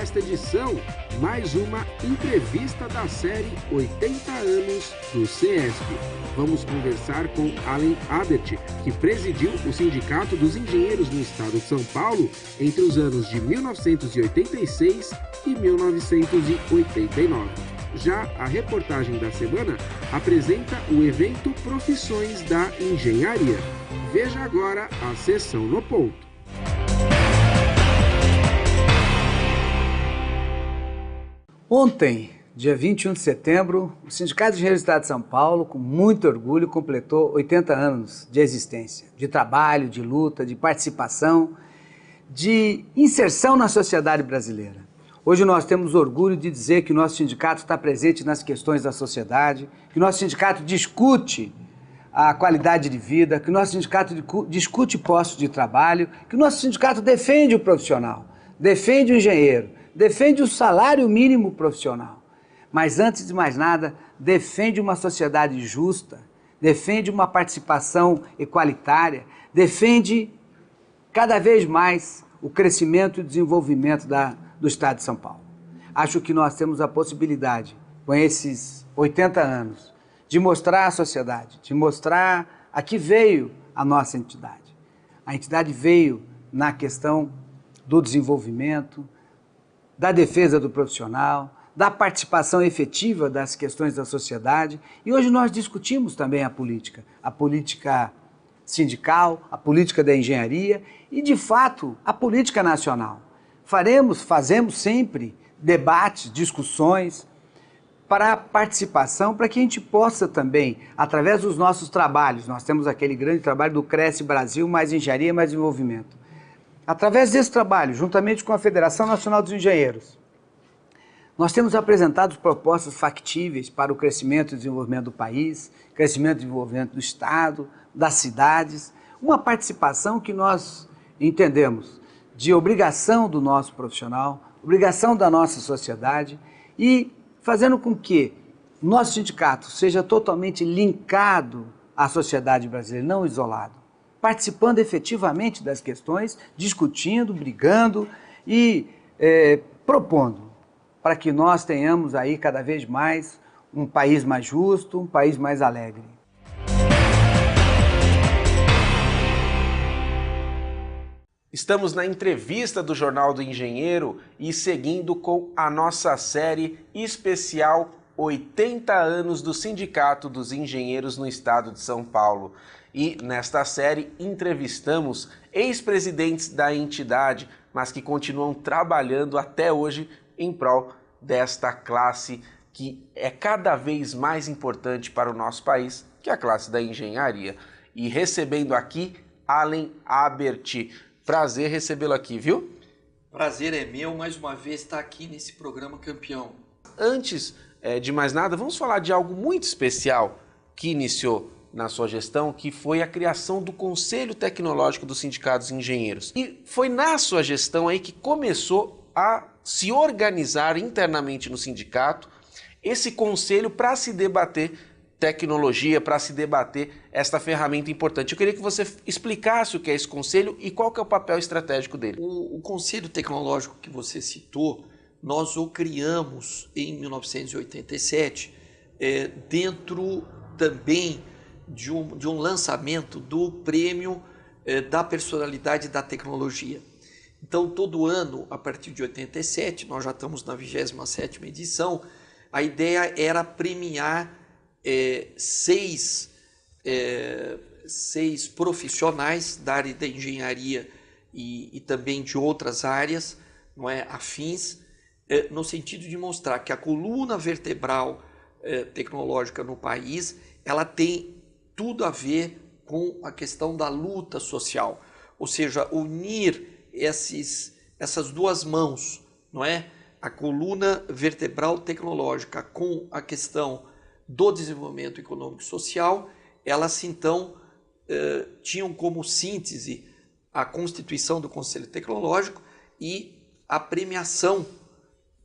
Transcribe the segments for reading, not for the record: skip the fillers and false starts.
nesta edição, mais uma entrevista da série 80 anos do CESP. Vamos conversar com Alan Abert, que presidiu o Sindicato dos Engenheiros no estado de São Paulo entre os anos de 1986 e 1989. Já a reportagem da semana apresenta o evento Profissões da Engenharia. Veja agora a sessão no ponto. Ontem, dia 21 de setembro, o Sindicato de Engenheiros do Estado de São Paulo, com muito orgulho, completou 80 anos de existência, de trabalho, de luta, de participação, de inserção na sociedade brasileira. Hoje nós temos orgulho de dizer que o nosso sindicato está presente nas questões da sociedade, que o nosso sindicato discute a qualidade de vida, que o nosso sindicato discute postos de trabalho, que o nosso sindicato defende o profissional, defende o engenheiro, defende o salário mínimo profissional. Mas antes de mais nada, defende uma sociedade justa, defende uma participação equalitária, defende cada vez mais o crescimento e o desenvolvimento do Estado de São Paulo. Acho que nós temos a possibilidade, com esses 80 anos, de mostrar à sociedade, de mostrar a que veio a nossa entidade. A entidade veio na questão do desenvolvimento, da defesa do profissional, da participação efetiva das questões da sociedade. E hoje nós discutimos também a política sindical, a política da engenharia e, de fato, a política nacional. Fazemos sempre debates, discussões para a participação, para que a gente possa também, através dos nossos trabalhos, nós temos aquele grande trabalho do Cresce Brasil, mais engenharia, mais desenvolvimento. Através desse trabalho, juntamente com a Federação Nacional dos Engenheiros, nós temos apresentado propostas factíveis para o crescimento e desenvolvimento do país, crescimento e desenvolvimento do Estado, das cidades, uma participação que nós entendemos de obrigação do nosso profissional, obrigação da nossa sociedade e fazendo com que o nosso sindicato seja totalmente linkado à sociedade brasileira, não isolado, participando efetivamente das questões, discutindo, brigando e propondo para que nós tenhamos aí cada vez mais um país mais justo, um país mais alegre. Estamos na entrevista do Jornal do Engenheiro e seguindo com a nossa série especial 80 anos do Sindicato dos Engenheiros no Estado de São Paulo. E nesta série entrevistamos ex-presidentes da entidade, mas que continuam trabalhando até hoje em prol desta classe que é cada vez mais importante para o nosso país, que é a classe da engenharia. E recebendo aqui Alan Abert. Prazer recebê-lo aqui, viu? Prazer é meu, mais uma vez, estar aqui nesse programa campeão. Antes de mais nada, vamos falar de algo muito especial que iniciou na sua gestão, que foi a criação do Conselho Tecnológico dos Sindicatos Engenheiros. E foi na sua gestão aí que começou a se organizar internamente no sindicato esse conselho para se debater tecnologia, para se debater esta ferramenta importante. Eu queria que você explicasse o que é esse conselho e qual que é o papel estratégico dele. O Conselho Tecnológico que você citou, nós o criamos em 1987, dentro também de um lançamento do Prêmio da Personalidade da Tecnologia. Então, todo ano, a partir de 87, nós já estamos na 27ª edição, a ideia era premiar seis profissionais da área da engenharia e também de outras áreas, não é, afins, no sentido de mostrar que a coluna vertebral tecnológica no país, ela tem tudo a ver com a questão da luta social, ou seja, unir essas duas mãos, não é? A coluna vertebral tecnológica com a questão do desenvolvimento econômico e social, elas então tinham como síntese a constituição do Conselho Tecnológico e a premiação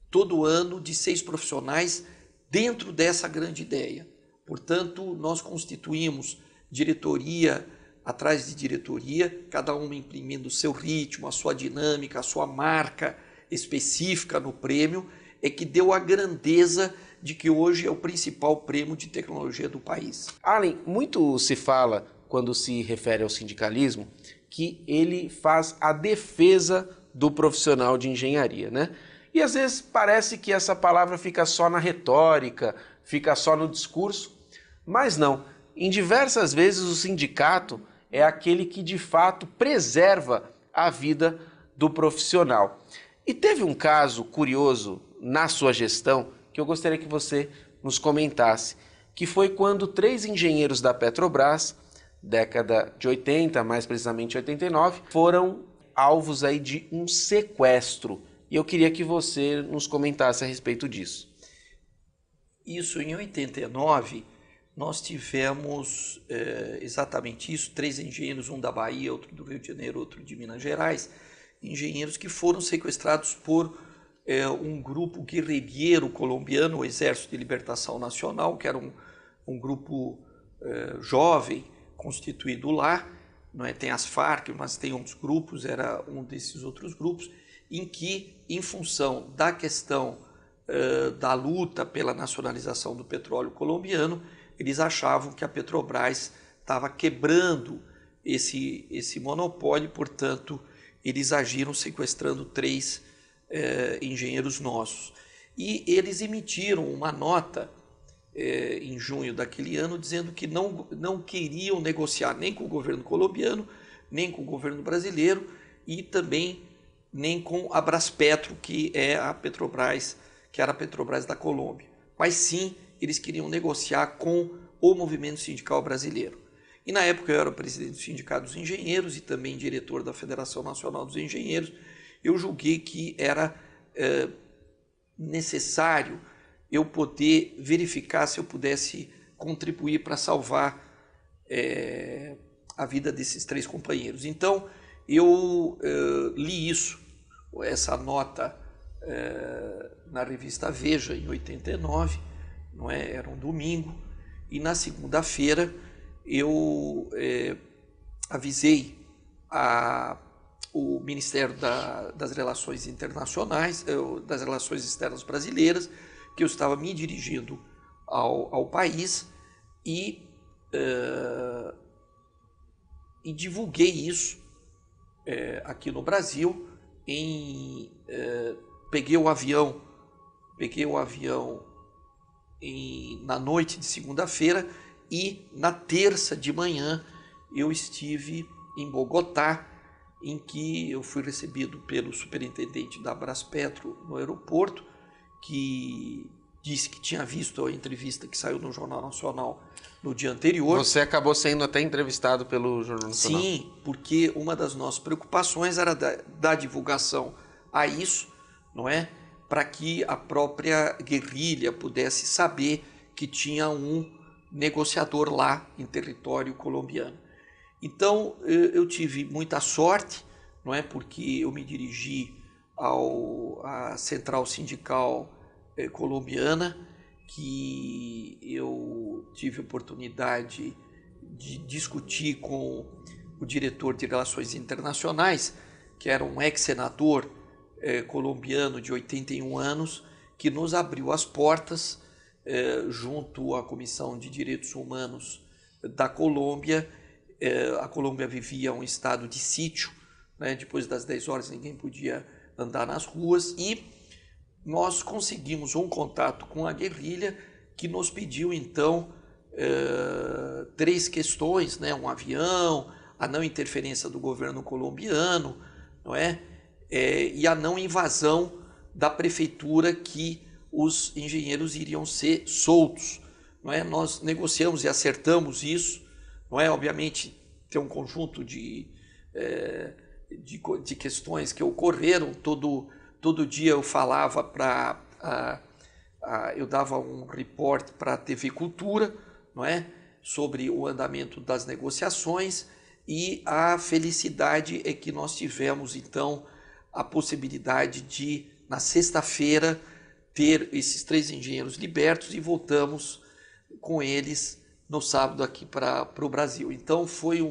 todo ano de 6 profissionais dentro dessa grande ideia. Portanto, nós constituímos diretoria atrás de diretoria, cada uma imprimindo o seu ritmo, a sua dinâmica, a sua marca, específica no prêmio, é que deu a grandeza de que hoje é o principal prêmio de tecnologia do país. Allen, muito se fala, quando se refere ao sindicalismo, que ele faz a defesa do profissional de engenharia, né? E às vezes parece que essa palavra fica só na retórica, fica só no discurso, mas não. Em diversas vezes o sindicato é aquele que de fato preserva a vida do profissional. E teve um caso curioso na sua gestão que eu gostaria que você nos comentasse, que foi quando 3 engenheiros da Petrobras, década de 80, mais precisamente 89, foram alvos aí de um sequestro. E eu queria que você nos comentasse a respeito disso. Isso, em 89, nós tivemos exatamente isso, 3 engenheiros, um da Bahia, outro do Rio de Janeiro, outro de Minas Gerais, engenheiros que foram sequestrados por um grupo guerrilheiro colombiano, o Exército de Libertação Nacional, que era um grupo jovem, constituído lá, não é? Tem as Farc, mas tem outros grupos, era um desses outros grupos, em que, em função da questão da luta pela nacionalização do petróleo colombiano, eles achavam que a Petrobras estava quebrando esse monopólio, portanto, eles agiram sequestrando 3 engenheiros nossos. E eles emitiram uma nota em junho daquele ano, dizendo que não queriam negociar nem com o governo colombiano, nem com o governo brasileiro e também nem com a Braspetro, que é a Petrobras, que era a Petrobras da Colômbia. Mas sim, eles queriam negociar com o movimento sindical brasileiro. E na época eu era o presidente do Sindicato dos Engenheiros e também diretor da Federação Nacional dos Engenheiros. Eu julguei que era necessário eu poder verificar se eu pudesse contribuir para salvar a vida desses 3 companheiros. Então, eu li essa nota na revista Veja, em 89, não é? Era um domingo, e na segunda-feira eu avisei o Ministério das Relações Internacionais, das Relações Externas Brasileiras, que eu estava me dirigindo ao país e divulguei isso aqui no Brasil. Peguei o avião na noite de segunda-feira e na terça de manhã eu estive em Bogotá, em que eu fui recebido pelo superintendente da Braspetro no aeroporto, que disse que tinha visto a entrevista que saiu no Jornal Nacional no dia anterior. Você acabou sendo até entrevistado pelo Jornal Nacional. Sim, porque uma das nossas preocupações era da divulgação a isso, não é? Para que a própria guerrilha pudesse saber que tinha um negociador lá em território colombiano. Então eu tive muita sorte, não é? Porque eu me dirigi à central sindical colombiana, que eu tive oportunidade de discutir com o diretor de Relações Internacionais, que era um ex-senador colombiano de 81 anos, que nos abriu as portas junto à Comissão de Direitos Humanos da Colômbia. A Colômbia vivia um estado de sítio, né? Depois das 10 horas ninguém podia andar nas ruas, e nós conseguimos um contato com a guerrilha, que nos pediu então 3 questões, né? Um avião, a não interferência do governo colombiano, não é? E a não invasão da prefeitura, que os engenheiros iriam ser soltos, não é? Nós negociamos e acertamos isso, não é? Obviamente tem um conjunto de questões que ocorreram. Todo dia eu falava eu dava um report para a TV Cultura, não é? Sobre o andamento das negociações, e a felicidade é que nós tivemos então a possibilidade de, na sexta-feira, ter esses 3 engenheiros libertos, e voltamos com eles no sábado aqui para o Brasil. Então foi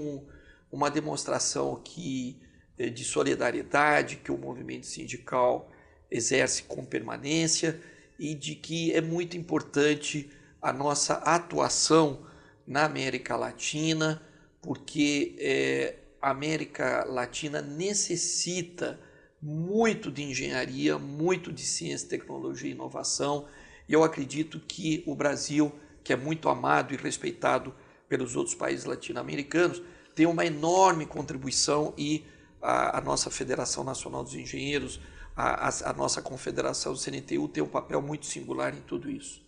uma demonstração de solidariedade que o movimento sindical exerce com permanência e de que é muito importante a nossa atuação na América Latina, porque a América Latina necessita muito de engenharia, muito de ciência, tecnologia e inovação. E eu acredito que o Brasil, que é muito amado e respeitado pelos outros países latino-americanos, tem uma enorme contribuição e a nossa Federação Nacional dos Engenheiros, a nossa confederação, o CNTU, tem um papel muito singular em tudo isso.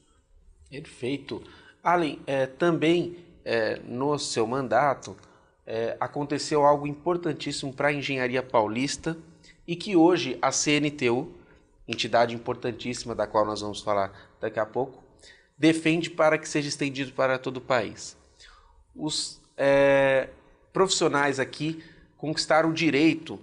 Perfeito. Allen, também no seu mandato aconteceu algo importantíssimo para a engenharia paulista e que hoje a CNTU, entidade importantíssima da qual nós vamos falar daqui a pouco, defende para que seja estendido para todo o país. Os profissionais aqui conquistaram o direito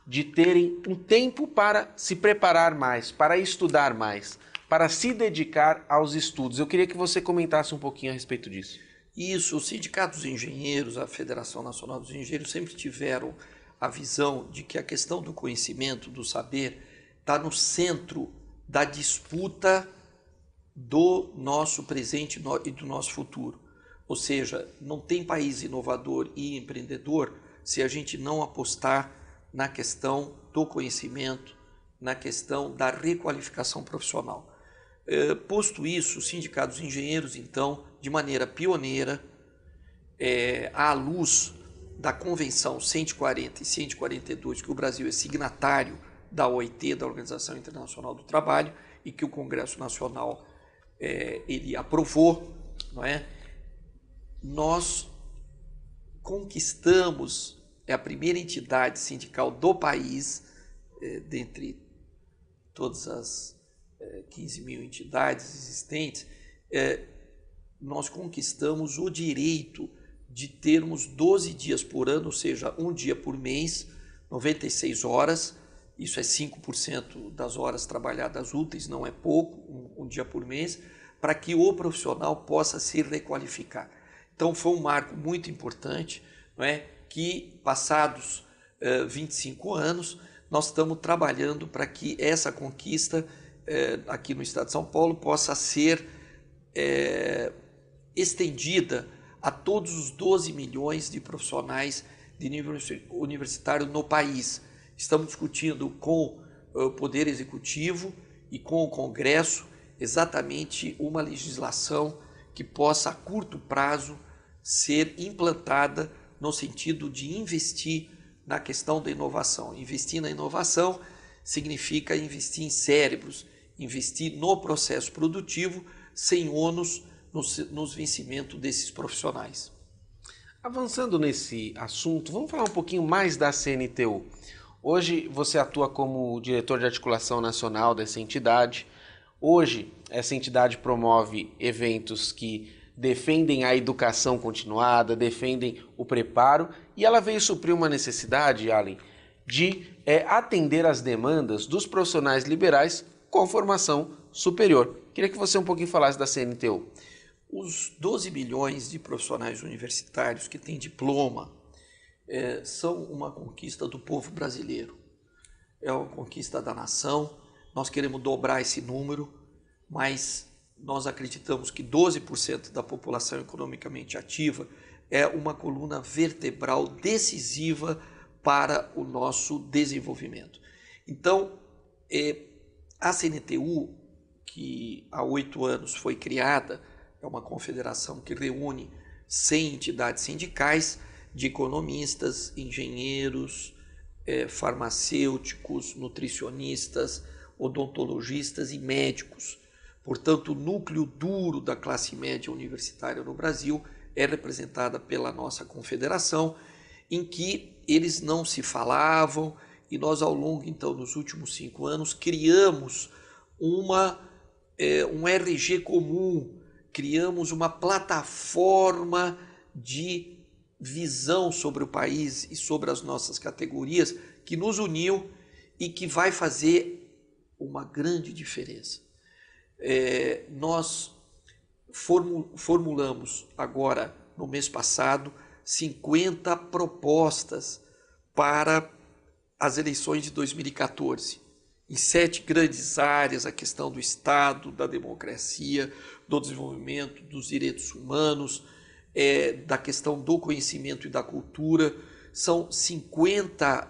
de terem um tempo para se preparar mais, para estudar mais, para se dedicar aos estudos. Eu queria que você comentasse um pouquinho a respeito disso. Isso, os sindicatos dos engenheiros, a Federação Nacional dos Engenheiros sempre tiveram a visão de que a questão do conhecimento, do saber, está no centro da disputa do nosso presente e do nosso futuro. Ou seja, não tem país inovador e empreendedor se a gente não apostar na questão do conhecimento, na questão da requalificação profissional. Posto isso, os sindicatos dos engenheiros, então, de maneira pioneira, à luz da Convenção 140 e 142, que o Brasil é signatário da OIT, da Organização Internacional do Trabalho, e que o Congresso Nacional ele aprovou, não é? Nós conquistamos, é a primeira entidade sindical do país, dentre todas as 15 mil entidades existentes, nós conquistamos o direito de termos 12 dias por ano, ou seja, um dia por mês, 96 horas, isso é 5% das horas trabalhadas úteis, não é pouco, um dia por mês, para que o profissional possa se requalificar. Então foi um marco muito importante, não é? Que passados 25 anos, nós estamos trabalhando para que essa conquista aqui no estado de São Paulo possa ser estendida a todos os 12 milhões de profissionais de nível universitário no país. Estamos discutindo com o Poder Executivo e com o Congresso exatamente uma legislação que possa, a curto prazo, ser implantada no sentido de investir na questão da inovação. Investir na inovação significa investir em cérebros, investir no processo produtivo, sem ônus nos vencimentos desses profissionais. Avançando nesse assunto, vamos falar um pouquinho mais da CNTU. Hoje você atua como diretor de articulação nacional dessa entidade. Hoje essa entidade promove eventos que defendem a educação continuada, defendem o preparo, e ela veio suprir uma necessidade, Allen, de atender às demandas dos profissionais liberais com formação superior. Queria que você um pouquinho falasse da CNTU. Os 12 milhões de profissionais universitários que têm diploma são uma conquista do povo brasileiro, é uma conquista da nação. Nós queremos dobrar esse número, mas nós acreditamos que 12% da população economicamente ativa é uma coluna vertebral decisiva para o nosso desenvolvimento. Então, a CNTU, que há 8 anos foi criada, é uma confederação que reúne 100 entidades sindicais de economistas, engenheiros, farmacêuticos, nutricionistas, odontologistas e médicos. Portanto, o núcleo duro da classe média universitária no Brasil é representada pela nossa confederação, em que eles não se falavam, e nós, ao longo, então, nos últimos 5 anos, criamos um RG comum, criamos uma plataforma de visão sobre o país e sobre as nossas categorias que nos uniu e que vai fazer uma grande diferença. Nós formulamos agora, no mês passado, 50 propostas para as eleições de 2014. em 7 grandes áreas: a questão do Estado, da democracia, do desenvolvimento, dos direitos humanos, da questão do conhecimento e da cultura. São 50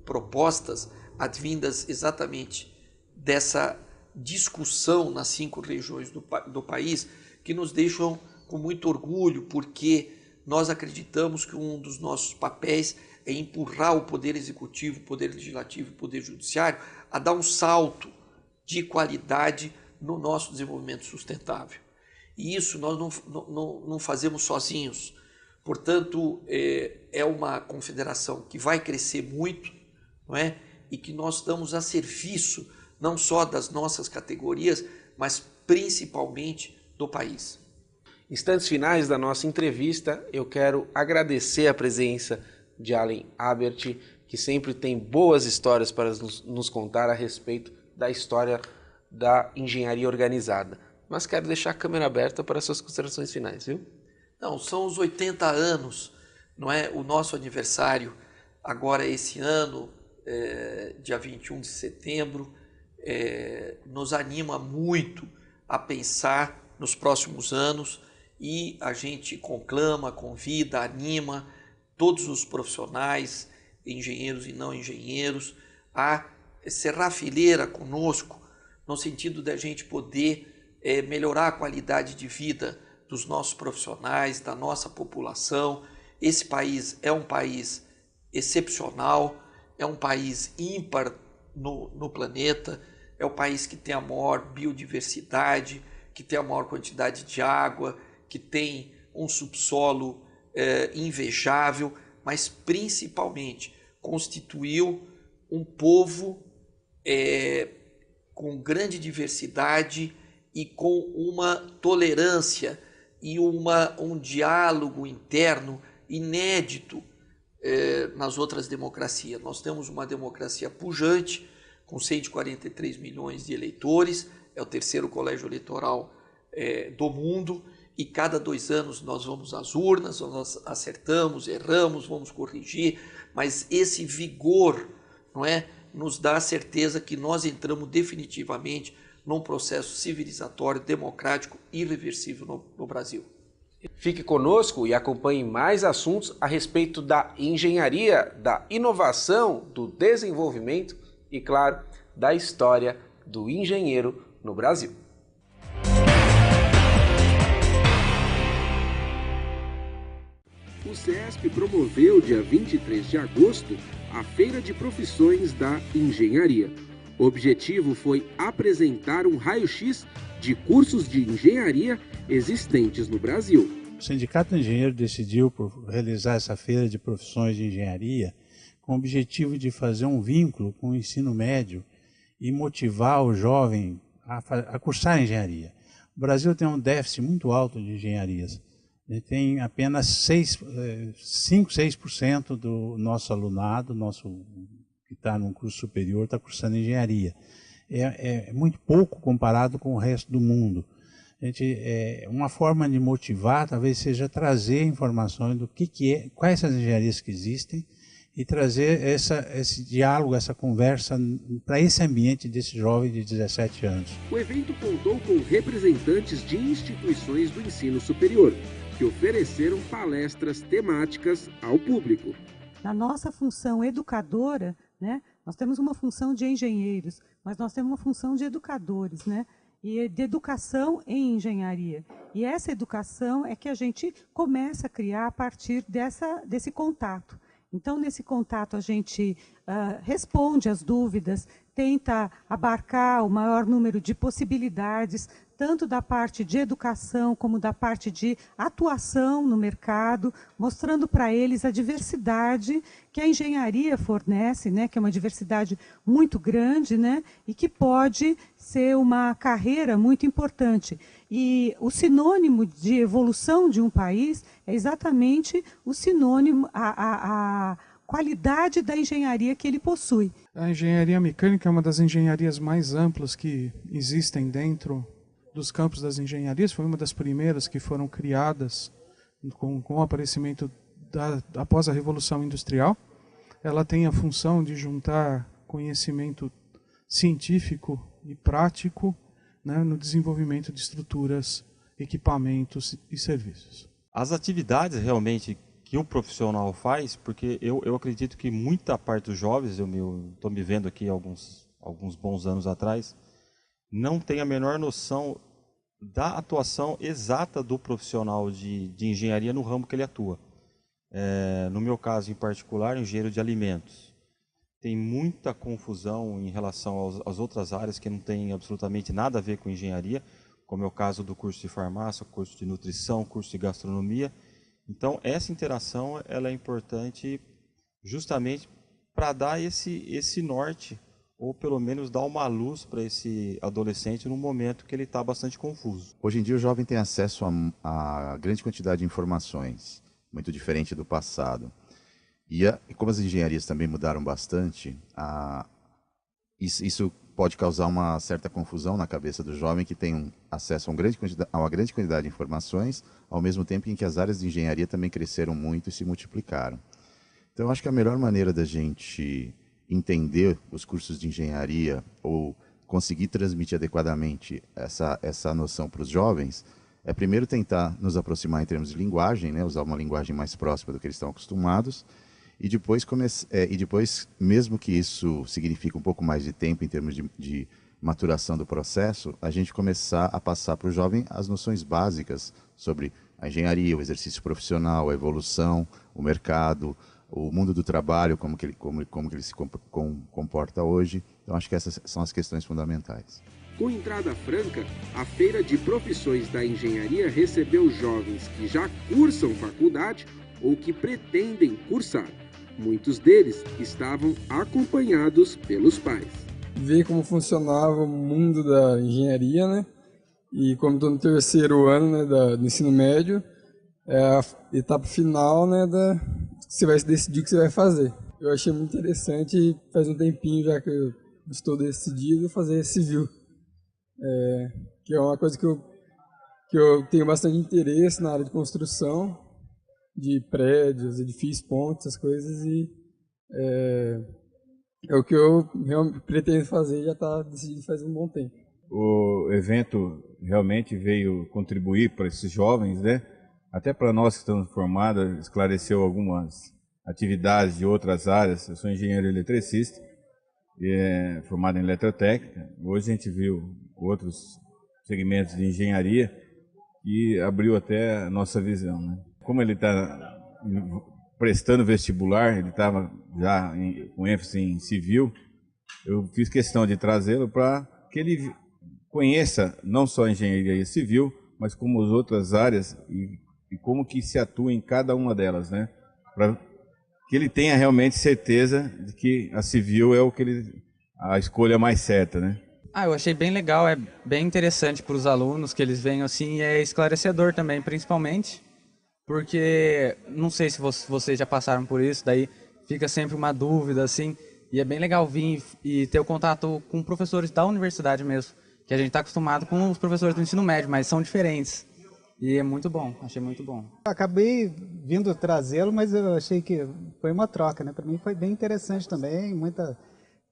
propostas advindas exatamente dessa discussão nas 5 regiões do país, que nos deixam com muito orgulho, porque nós acreditamos que um dos nossos papéis é empurrar o Poder Executivo, o Poder Legislativo e o Poder Judiciário a dar um salto de qualidade no nosso desenvolvimento sustentável. E isso nós não fazemos sozinhos. Portanto, é uma confederação que vai crescer muito, não é? E que nós estamos a serviço não só das nossas categorias, mas principalmente do país. Instantes finais da nossa entrevista, eu quero agradecer a presença de Allen Abert, que sempre tem boas histórias para nos contar a respeito da história da engenharia organizada. Mas quero deixar a câmera aberta para suas considerações finais, viu? Não, são os 80 anos, não é? O nosso aniversário agora esse ano, dia 21 de setembro, nos anima muito a pensar nos próximos anos, e a gente conclama, convida, anima todos os profissionais, engenheiros e não engenheiros, a cerrar a fileira conosco, no sentido da gente poder melhorar a qualidade de vida dos nossos profissionais, da nossa população. Esse país é um país excepcional, é um país ímpar no planeta, é o país que tem a maior biodiversidade, que tem a maior quantidade de água, que tem um subsolo invejável, mas principalmente constituiu um povo com grande diversidade e com uma tolerância e um diálogo interno inédito nas outras democracias. Nós temos uma democracia pujante, com 143 milhões de eleitores, é o 3º colégio eleitoral do mundo, e cada 2 anos nós vamos às urnas, nós acertamos, erramos, vamos corrigir, mas esse vigor, não é, nos dá a certeza que nós entramos definitivamente num processo civilizatório, democrático e irreversível no Brasil. Fique conosco e acompanhe mais assuntos a respeito da engenharia, da inovação, do desenvolvimento e, claro, da história do engenheiro no Brasil. O CESP promoveu, dia 23 de agosto, a Feira de Profissões da Engenharia. O objetivo foi apresentar um raio-x de cursos de engenharia existentes no Brasil. O Sindicato de Engenheiros decidiu realizar essa Feira de Profissões de Engenharia com o objetivo de fazer um vínculo com o ensino médio e motivar o jovem a cursar engenharia. O Brasil tem um déficit muito alto de engenharias. Ele tem apenas 6% do nosso alunado, que está num curso superior, está cursando engenharia. É muito pouco comparado com o resto do mundo. Uma forma de motivar talvez seja trazer informações do quais são as engenharias que existem e trazer esse diálogo, essa conversa para esse ambiente desse jovem de 17 anos. O evento contou com representantes de instituições do ensino superior, que ofereceram palestras temáticas ao público. Na nossa função educadora, né, nós temos uma função de engenheiros, mas nós temos uma função de educadores, né, e de educação em engenharia. E essa educação é que a gente começa a criar a partir desse contato. Então, nesse contato, a gente responde às dúvidas, tenta abarcar o maior número de possibilidades, tanto da parte de educação como da parte de atuação no mercado, mostrando para eles a diversidade que a engenharia fornece, né, que é uma diversidade muito grande, né, e que pode ser uma carreira muito importante. E o sinônimo de evolução de um país é exatamente o sinônimo, a qualidade da engenharia que ele possui. A engenharia mecânica é uma das engenharias mais amplas que existem dentro dos campos das engenharias. Foi uma das primeiras que foram criadas com o aparecimento após a Revolução Industrial. Ela tem a função de juntar conhecimento científico e prático, né, no desenvolvimento de estruturas, equipamentos e serviços. As atividades realmente que o profissional faz, porque eu acredito que muita parte dos jovens, eu estou me vendo aqui alguns bons anos atrás, não tem a menor noção da atuação exata do profissional de engenharia no ramo que ele atua. No meu caso em particular, engenheiro de alimentos. Tem muita confusão em relação às outras áreas que não tem absolutamente nada a ver com engenharia, como é o caso do curso de farmácia, curso de nutrição, curso de gastronomia. Então, essa interação ela é importante justamente para dar esse norte, ou pelo menos dar uma luz para esse adolescente no momento que ele está bastante confuso. Hoje em dia o jovem tem acesso a grande quantidade de informações, muito diferente do passado. E como as engenharias também mudaram bastante, isso pode causar uma certa confusão na cabeça do jovem que tem acesso a uma grande quantidade de informações, ao mesmo tempo em que as áreas de engenharia também cresceram muito e se multiplicaram. Então eu acho que a melhor maneira da gente entender os cursos de engenharia ou conseguir transmitir adequadamente essa noção para os jovens é primeiro tentar nos aproximar em termos de linguagem, né, usar uma linguagem mais próxima do que eles estão acostumados, e depois, mesmo que isso signifique um pouco mais de tempo em termos de maturação do processo, a gente começar a passar para o jovem as noções básicas sobre a engenharia, o exercício profissional, a evolução, o mercado, o mundo do trabalho, como que ele se comporta hoje. Então, acho que essas são as questões fundamentais. Com entrada franca, a Feira de Profissões da Engenharia recebeu jovens que já cursam faculdade ou que pretendem cursar. Muitos deles estavam acompanhados pelos pais. Ver como funcionava o mundo da engenharia, né? E como estou no terceiro ano, né, do ensino médio, é a etapa final, né, você vai decidir o que você vai fazer. Eu achei muito interessante e faz um tempinho já que eu estou decidido a fazer civil. Que é uma coisa que eu tenho bastante interesse na área de construção, de prédios, edifícios, pontes, essas coisas, e é o que eu realmente pretendo fazer e já está decidido faz um bom tempo. O evento realmente veio contribuir para esses jovens, né? Até para nós que estamos formados, esclareceu algumas atividades de outras áreas. Eu sou engenheiro eletricista, formado em eletrotécnica. Hoje a gente viu outros segmentos de engenharia e abriu até a nossa visão, né? Como ele está prestando vestibular, ele estava já com ênfase em civil, eu fiz questão de trazê-lo para que ele conheça não só a engenharia civil, mas como as outras áreas e como que se atua em cada uma delas, né? Para que ele tenha realmente certeza de que a civil é a escolha mais certa, né? Eu achei bem legal, é bem interessante para os alunos que eles venham assim, e é esclarecedor também, principalmente, porque não sei se vocês já passaram por isso, daí fica sempre uma dúvida assim, e é bem legal vir e ter o contato com professores da universidade mesmo, que a gente está acostumado com os professores do ensino médio, mas são diferentes. E é muito bom, achei muito bom. Acabei vindo trazê-lo, mas eu achei que foi uma troca, né? Para mim foi bem interessante também, muita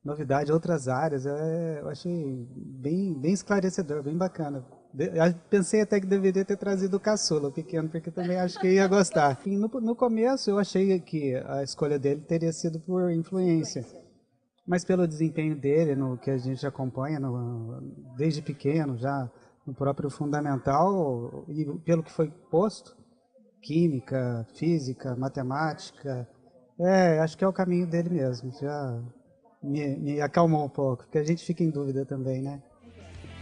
novidade, outras áreas. Eu achei bem esclarecedor, bem bacana. Eu pensei até que deveria ter trazido o caçula, o pequeno, porque também acho que ia gostar. E no começo eu achei que a escolha dele teria sido por influência, mas pelo desempenho dele, no que a gente acompanha desde pequeno, já no próprio fundamental, e pelo que foi posto, química, física, matemática, acho que é o caminho dele mesmo. Já me acalmou um pouco, porque a gente fica em dúvida também, né?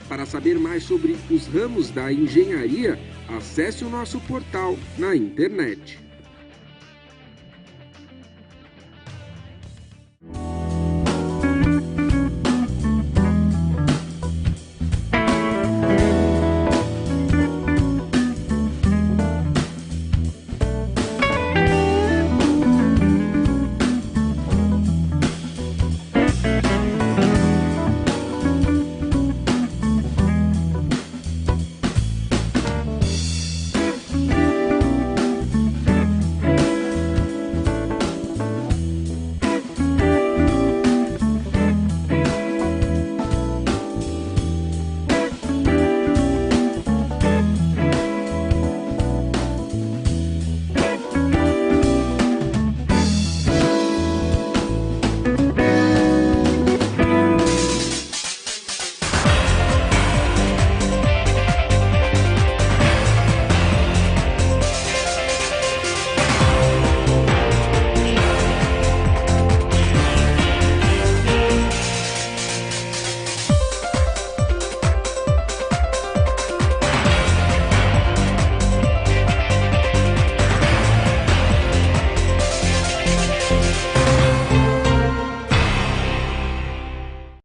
Para saber mais sobre os ramos da engenharia, acesse o nosso portal na internet.